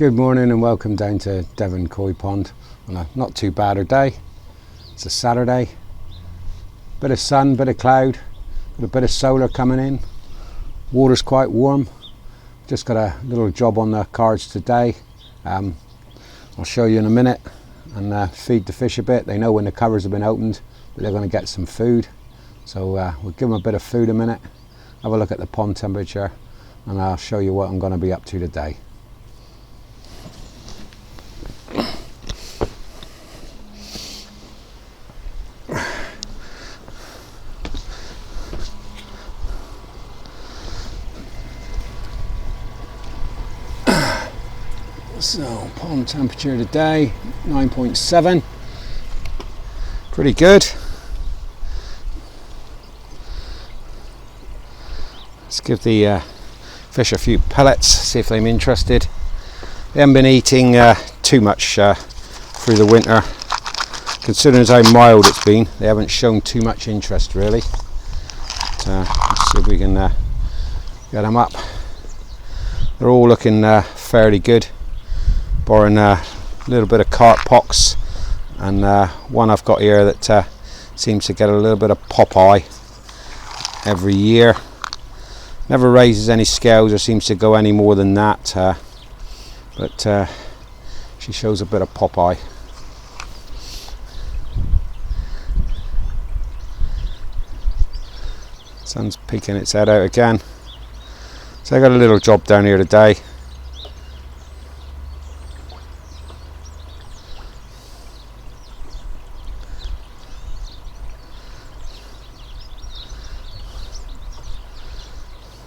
Good morning and welcome down to Devon Koi Pond on a not too bad a day. It's a Saturday, bit of sun, bit of cloud, got a bit of solar coming in, water's quite warm. Just got a little job on the cards today. I'll show you in a minute and feed the fish a bit. They know when the covers have been opened that they're going to get some food, so we'll give them a bit of food a minute, have a look at the pond temperature, and I'll show you what I'm going to be up to today. So pond temperature today 9.7, pretty good. Let's give the fish a few pellets, see if they're interested. They haven't been eating too much through the winter. Considering how mild it's been, they haven't shown too much interest really. But, let's see if we can get them up. They're all looking fairly good, barring a little bit of carp pox, and one I've got here that seems to get a little bit of pop eye every year. Never raises any scales or seems to go any more than that, but she shows a bit of pop eye. Sun's peeking its head out again. So I got a little job down here today.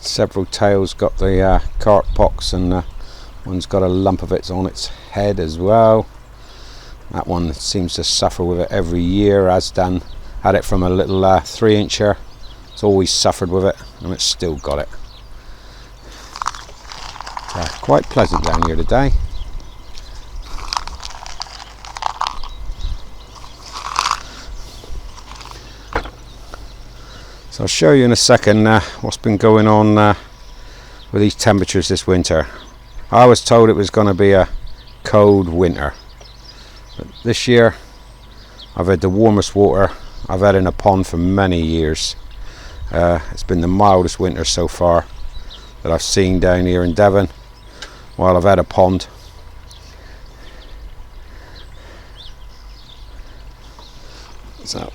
Several tails got the carp pox, and one's got a lump of it on its head as well. That one seems to suffer with it every year, as done. Had it from a little 3-incher. It's always suffered with it, and it's still got it. Quite pleasant down here today. So I'll show you in a second what's been going on with these temperatures this winter. I was told it was going to be a cold winter, but this year I've had the warmest water I've had in a pond for many years. It's been the mildest winter so far that I've seen down here in Devon while I've had a pond. So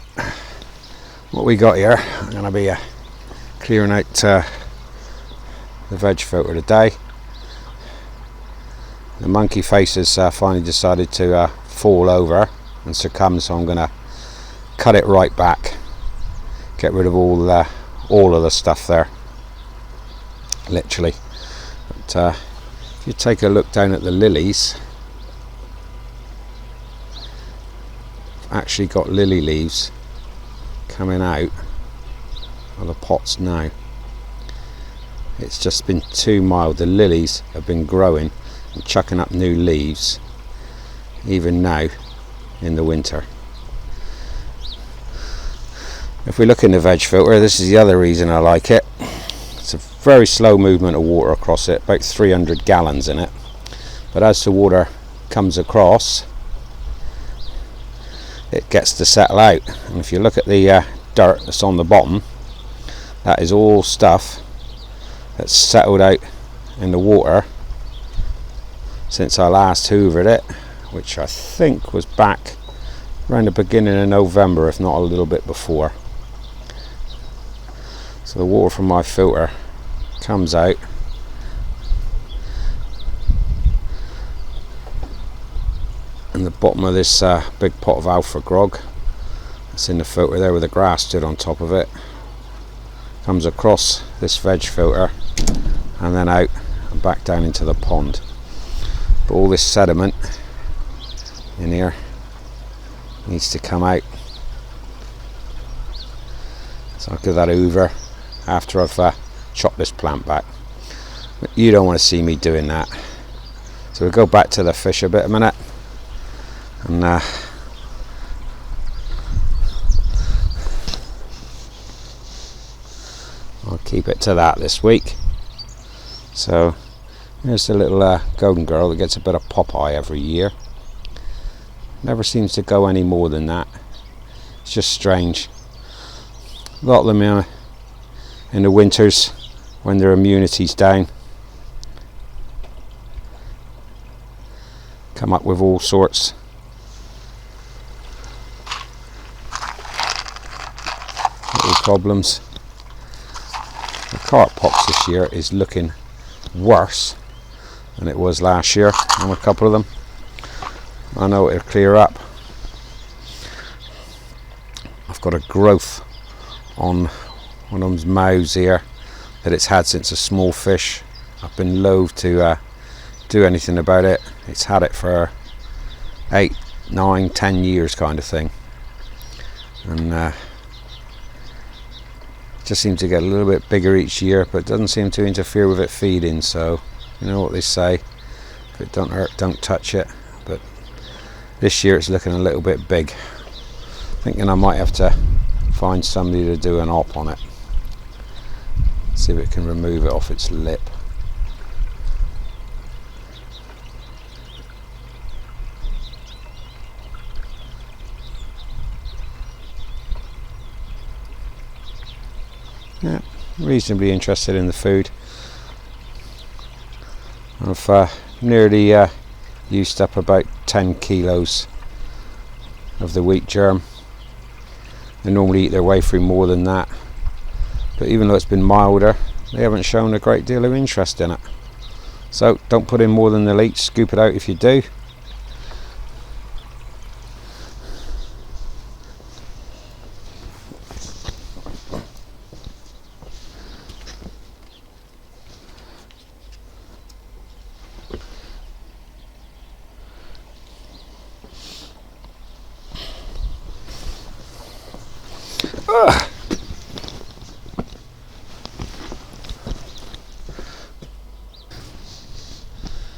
what we got here, I'm going to be clearing out the veg filter today. The monkey face has finally decided to fall over and succumb, so I'm going to cut it right back, get rid of all of the stuff there, literally. But if you take a look down at the lilies, I've actually got lily leaves coming out of the pots now. It's just been too mild. The lilies have been growing and chucking up new leaves even now in the winter. If we look in the veg filter, this is the other reason I like it. It's a very slow movement of water across it, about 300 gallons in it, but as the water comes across, it gets to settle out. And if you look at the dirt that's on the bottom, that is all stuff that's settled out in the water since I last hoovered it, which I think was back around the beginning of November, if not a little bit before. So the water from my filter comes out, and the bottom of this big pot of alpha grog that's in the filter there with the grass stood on top of it comes across this veg filter and then out and back down into the pond. But all this sediment in here needs to come out, so I'll give that a hoover after I've chopped this plant back. But you don't want to see me doing that, so we'll go back to the fish a bit a minute, and I'll keep it to that this week. So There's the little golden girl that gets a bit of Popeye every year. Never seems to go any more than that. It's just strange. A lot of them in the winters when their immunity's down come up with all sorts. Little problems. The carp pox this year is looking worse than it was last year on a couple of them. I know it'll clear up. I've got a growth on one of them's mouths here that it's had since a small fish. I've been loath to do anything about it. It's had it for 8, 9, 10 years kind of thing, and just seems to get a little bit bigger each year, but it doesn't seem to interfere with it feeding. So you know what they say, if it don't hurt, don't touch it. But this year it's looking a little bit big. Thinking I might have to find somebody to do an op on it, see if it can remove it off its lip. Yeah, reasonably interested in the food. I've nearly used up about 10 kilos of the wheat germ. They normally eat their way through more than that, but even though it's been milder, they haven't shown a great deal of interest in it. So don't put in more than they'll eat. Scoop it out if you do.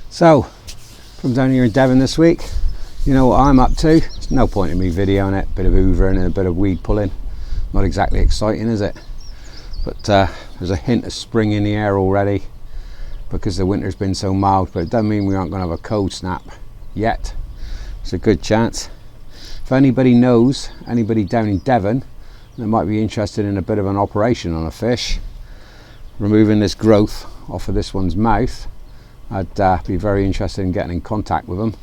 So, from down here in Devon this week, you know what I'm up to. There's no point in me videoing it. Bit of hoovering and a bit of weed pulling. Not exactly exciting, is it? But there's a hint of spring in the air already because the winter's been so mild, but it doesn't mean we aren't going to have a cold snap yet. It's a good chance. If anybody knows, anybody down in Devon that might be interested in a bit of an operation on a fish, removing this growth off of this one's mouth, I'd be very interested in getting in contact with them,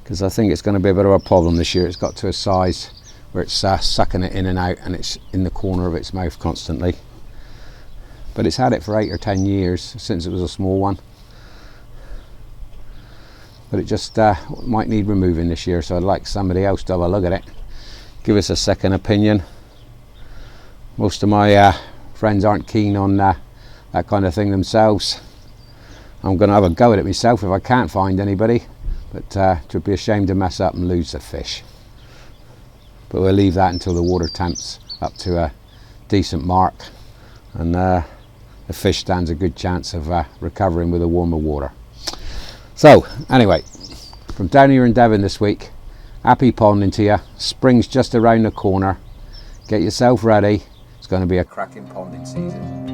because I think it's going to be a bit of a problem this year. It's got to a size where it's sucking it in and out, and it's in the corner of its mouth constantly. But it's had it for 8 or 10 years, since it was a small one. But it just might need removing this year, so I'd like somebody else to have a look at it, give us a second opinion. Most of my friends aren't keen on that kind of thing themselves. I'm going to have a go at it myself if I can't find anybody, but it would be a shame to mess up and lose the fish. But we'll leave that until the water temp's up to a decent mark, and the fish stands a good chance of recovering with the warmer water. So anyway, from down here in Devon this week, happy ponding to you. Spring's just around the corner. Get yourself ready. It's going to be a cracking ponding season.